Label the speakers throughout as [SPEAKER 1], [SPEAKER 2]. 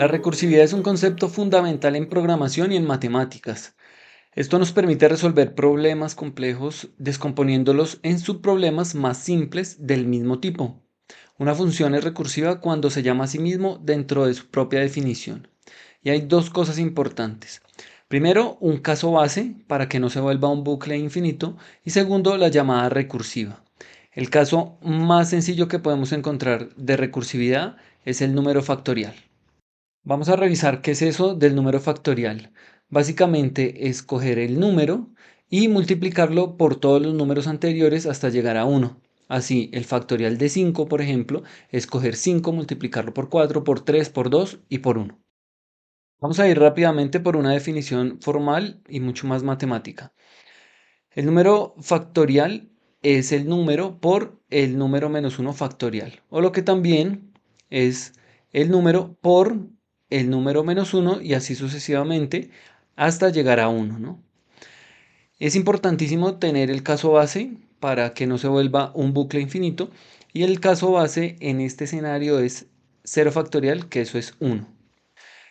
[SPEAKER 1] La recursividad es un concepto fundamental en programación y en matemáticas. Esto nos permite resolver problemas complejos descomponiéndolos en subproblemas más simples del mismo tipo. Una función es recursiva cuando se llama a sí mismo dentro de su propia definición. Y hay dos cosas importantes. Primero, un caso base para que no se vuelva un bucle infinito. Y segundo, la llamada recursiva. El caso más sencillo que podemos encontrar de recursividad es el número factorial. Vamos a revisar qué es eso del número factorial. Básicamente es coger el número y multiplicarlo por todos los números anteriores hasta llegar a 1. Así, el factorial de 5, por ejemplo, es coger 5, multiplicarlo por 4, por 3, por 2 y por 1. Vamos a ir rápidamente por una definición formal y mucho más matemática. El número factorial es el número por el número menos 1 factorial, o lo que también es el número por el número menos 1 y así sucesivamente hasta llegar a 1, ¿no? Es importantísimo tener el caso base para que no se vuelva un bucle infinito y el caso base en este escenario es 0 factorial, que eso es 1.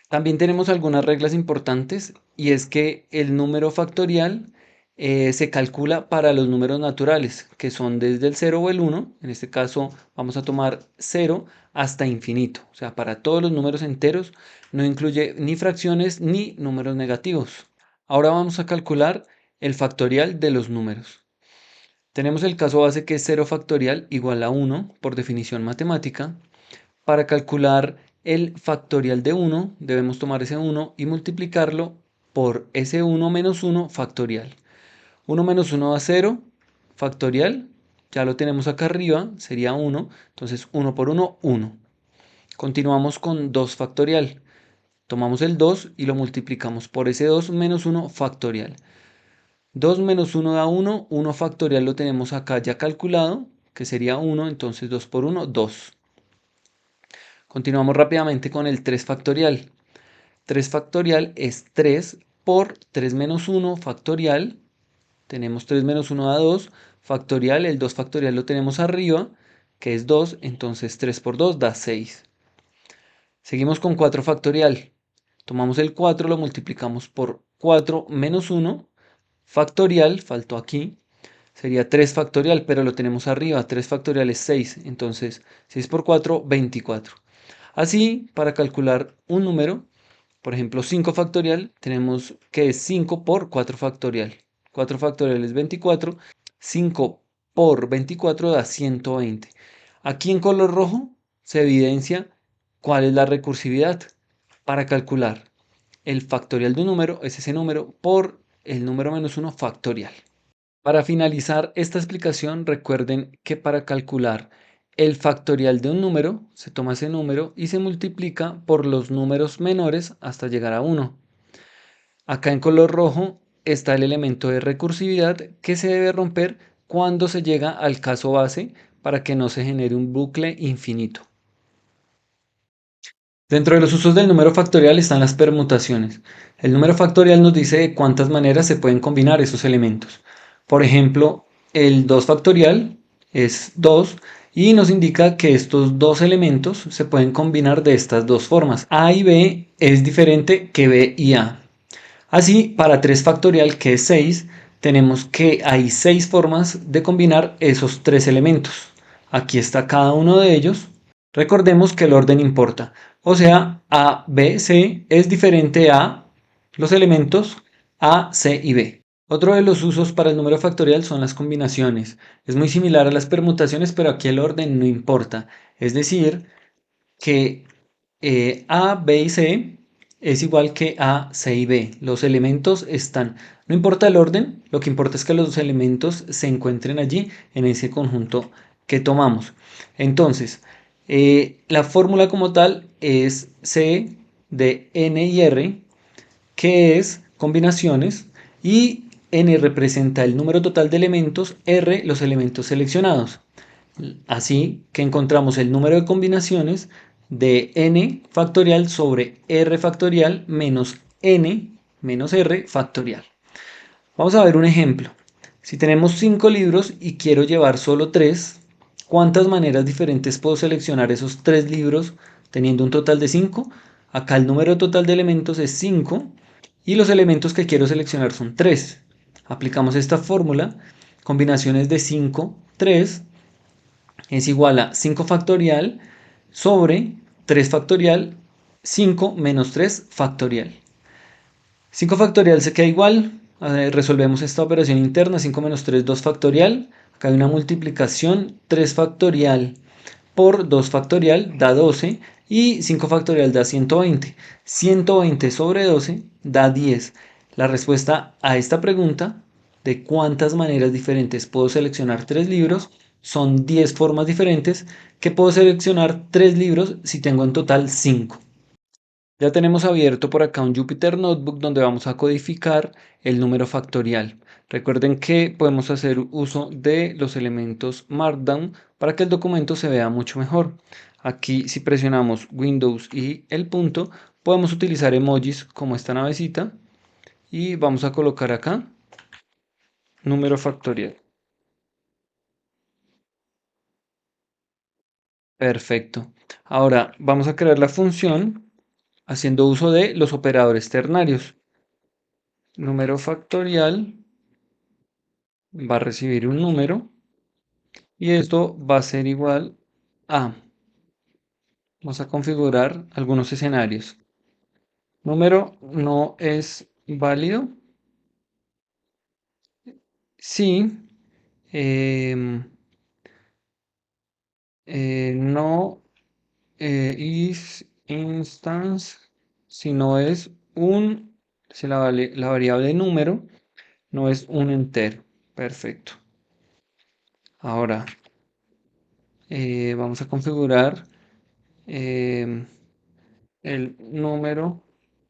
[SPEAKER 1] También tenemos algunas reglas importantes y es que el número factorial se calcula para los números naturales, que son desde el 0 o el 1. En este caso vamos a tomar 0 hasta infinito. O sea, para todos los números enteros no incluye ni fracciones ni números negativos. Ahora vamos a calcular el factorial de los números. Tenemos el caso base que es 0 factorial igual a 1 por definición matemática. Para calcular el factorial de 1, debemos tomar ese 1 y multiplicarlo por ese 1 menos 1 factorial. 1 menos 1 da 0, factorial, ya lo tenemos acá arriba, sería 1, entonces 1 por 1, 1. Continuamos con 2 factorial. Tomamos el 2 y lo multiplicamos por ese 2 menos 1 factorial. 2 menos 1 da 1, 1 factorial lo tenemos acá ya calculado, que sería 1, entonces 2 por 1, 2. Continuamos rápidamente con el 3 factorial. 3 factorial es 3 por 3 menos 1 factorial. Tenemos 3 menos 1 da 2 factorial. El 2 factorial lo tenemos arriba, que es 2. Entonces 3 por 2 da 6. Seguimos con 4 factorial. Tomamos el 4, lo multiplicamos por 4 menos 1 factorial. Faltó aquí. Sería 3 factorial, pero lo tenemos arriba. 3 factorial es 6. Entonces 6 por 4, 24. Así, para calcular un número, por ejemplo 5 factorial, tenemos que es 5 por 4 factorial. 4 factorial es 24, 5 por 24 da 120. Aquí en color rojo se evidencia cuál es la recursividad. Para calcular el factorial de un número es ese número por el número menos 1 factorial. Para finalizar esta explicación, recuerden que para calcular el factorial de un número, se toma ese número y se multiplica por los números menores hasta llegar a 1. Acá en color rojo está el elemento de recursividad que se debe romper cuando se llega al caso base para que no se genere un bucle infinito. Dentro de los usos del número factorial están las permutaciones. El número factorial nos dice de cuántas maneras se pueden combinar esos elementos. Por ejemplo, el 2 factorial es 2 y nos indica que estos dos elementos se pueden combinar de estas dos formas. A y B es diferente que B y A. Así, para 3 factorial, que es 6, tenemos que hay 6 formas de combinar esos tres elementos. Aquí está cada uno de ellos. Recordemos que el orden importa. O sea, A, B, C es diferente a los elementos A, C y B. Otro de los usos para el número factorial son las combinaciones. Es muy similar a las permutaciones, pero aquí el orden no importa. Es decir, que A, B y C es igual que A, C y B. Los elementos están, no importa el orden, lo que importa es que los elementos se encuentren allí en ese conjunto que tomamos. Entonces, la fórmula como tal es C de N y R, que es combinaciones, y N representa el número total de elementos, R los elementos seleccionados. Así que encontramos el número de combinaciones de n factorial sobre r factorial menos n menos r factorial. Vamos a ver un ejemplo. Si tenemos 5 libros y quiero llevar solo 3, ¿cuántas maneras diferentes puedo seleccionar esos 3 libros teniendo un total de 5? Acá el número total de elementos es 5 y los elementos que quiero seleccionar son 3. Aplicamos esta fórmula, combinaciones de 5, 3 es igual a 5 factorial sobre 3 factorial, 5 menos 3 factorial. 5 factorial se queda igual, resolvemos esta operación interna, 5 menos 3, 2 factorial, acá hay una multiplicación, 3 factorial por 2 factorial da 12 y 5 factorial da 120. 120 sobre 12 da 10. La respuesta a esta pregunta de cuántas maneras diferentes puedo seleccionar 3 libros son 10 formas diferentes que puedo seleccionar 3 libros si tengo en total 5. Ya tenemos abierto por acá un Jupyter Notebook donde vamos a codificar el número factorial. Recuerden que podemos hacer uso de los elementos Markdown para que el documento se vea mucho mejor. Aquí si presionamos Windows y el punto, podemos utilizar emojis como esta navecita y vamos a colocar acá número factorial. Perfecto. Ahora vamos a crear la función haciendo uso de los operadores ternarios. Número factorial va a recibir un número y esto va a ser igual a, vamos a configurar algunos escenarios. Número no es válido si em, no is instance, si no es un, si la variable número no es un entero. Perfecto. Ahora vamos a configurar em, el número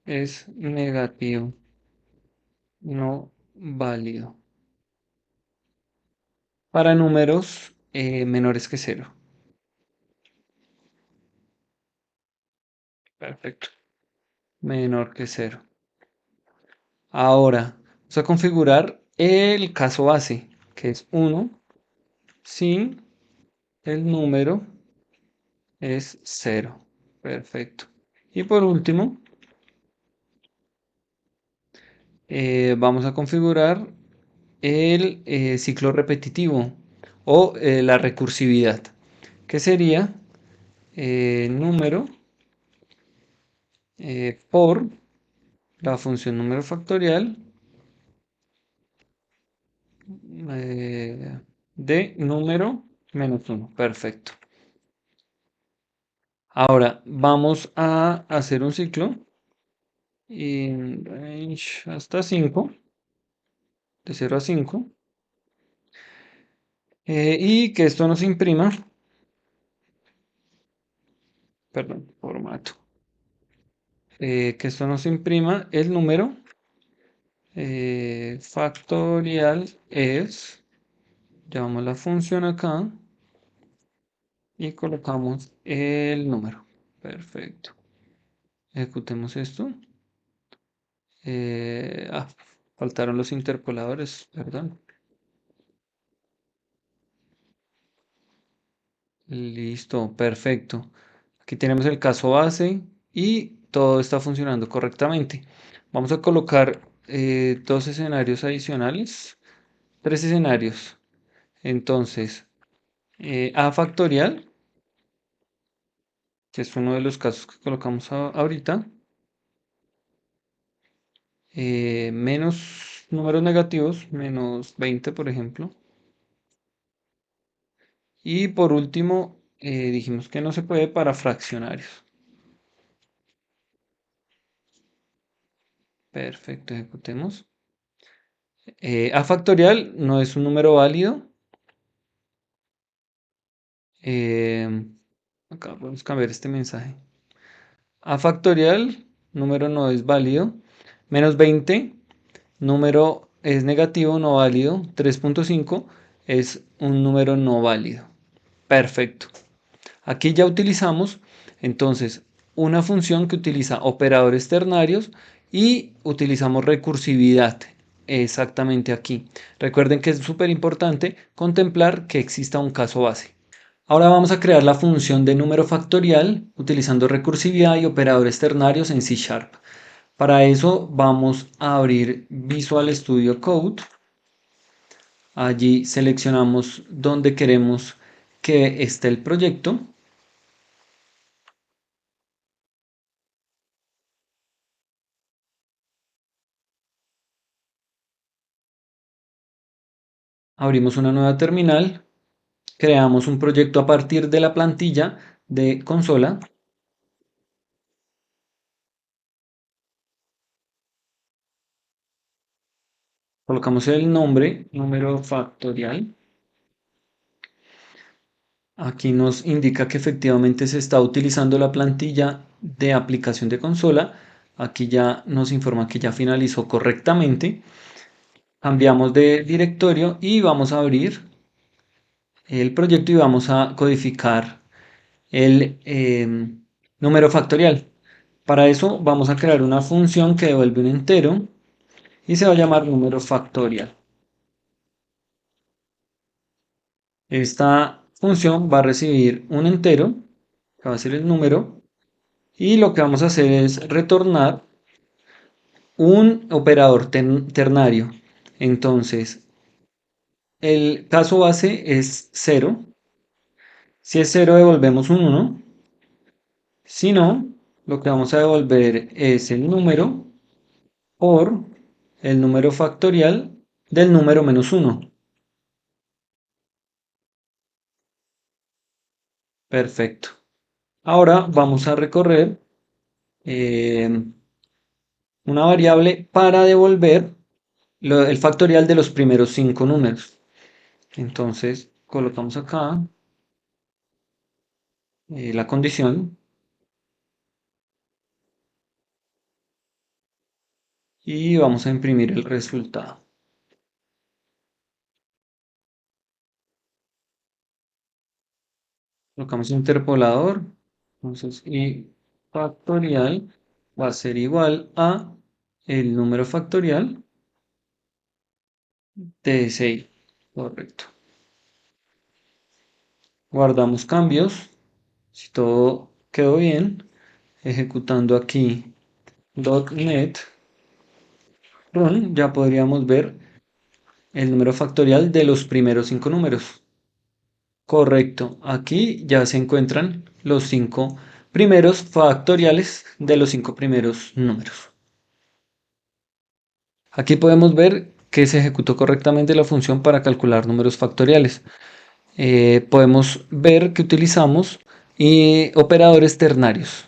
[SPEAKER 1] es negativo, no válido. Para números menores que cero. Perfecto. Menor que cero. Ahora, vamos a configurar el caso base, que es 1, si el número es cero. Perfecto. Y por último, vamos a configurar el ciclo repetitivo o la recursividad, que sería número por la función número factorial de número menos uno. Perfecto. Ahora vamos a hacer un ciclo in range hasta 5, de 0 a 5, y que esto nos imprima, perdón, formato, que esto nos imprima el número factorial es, llamamos la función acá y colocamos el número. Perfecto. Ejecutemos esto. Ah, faltaron los interpoladores, perdón. Listo, perfecto. Aquí tenemos el caso base y todo está funcionando correctamente. Vamos a colocar dos escenarios adicionales, tres escenarios. Entonces, a factorial, que es uno de los casos que colocamos ahorita, menos números negativos, menos 20, por ejemplo. Y por último, dijimos que no se puede para fraccionarios. Perfecto, ejecutemos. A factorial no es un número válido. Acá podemos cambiar este mensaje. A factorial, número no es válido. Menos 20, número es negativo, no válido. 3.5 es un número no válido. Perfecto. Aquí ya utilizamos entonces una función que utiliza operadores ternarios y utilizamos recursividad exactamente aquí. Recuerden que es súper importante contemplar que exista un caso base. Ahora vamos a crear la función de número factorial utilizando recursividad y operadores ternarios en C Sharp. Para eso vamos a abrir Visual Studio Code. Allí seleccionamos donde queremos que esté el proyecto. Abrimos una nueva terminal. Creamos un proyecto a partir de la plantilla de consola. Colocamos el nombre, número factorial. Aquí nos indica que efectivamente se está utilizando la plantilla de aplicación de consola. Aquí ya nos informa que ya finalizó correctamente. Cambiamos de directorio y vamos a abrir el proyecto y vamos a codificar el número factorial. Para eso vamos a crear una función que devuelve un entero y se va a llamar número factorial. Esta función va a recibir un entero, que va a ser el número, y lo que vamos a hacer es retornar un operador ternario. Entonces, el caso base es 0. Si es 0, devolvemos un 1. Si no, lo que vamos a devolver es el número por el número factorial del número menos 1. Perfecto. Ahora vamos a recorrer eh, una variable para devolver el factorial de los primeros 5 números. Entonces, colocamos acá la condición y vamos a imprimir el resultado. Colocamos interpolador. Entonces, y factorial va a ser igual a el número factorial de 6. Correcto. Guardamos cambios. Si todo quedó bien, ejecutando aquí .NET Run, ya podríamos ver el número factorial de los primeros 5 números. Correcto. Aquí ya se encuentran los 5 primeros factoriales de los 5 primeros números. Aquí podemos ver que se ejecutó correctamente la función para calcular números factoriales. Podemos ver que utilizamos operadores ternarios.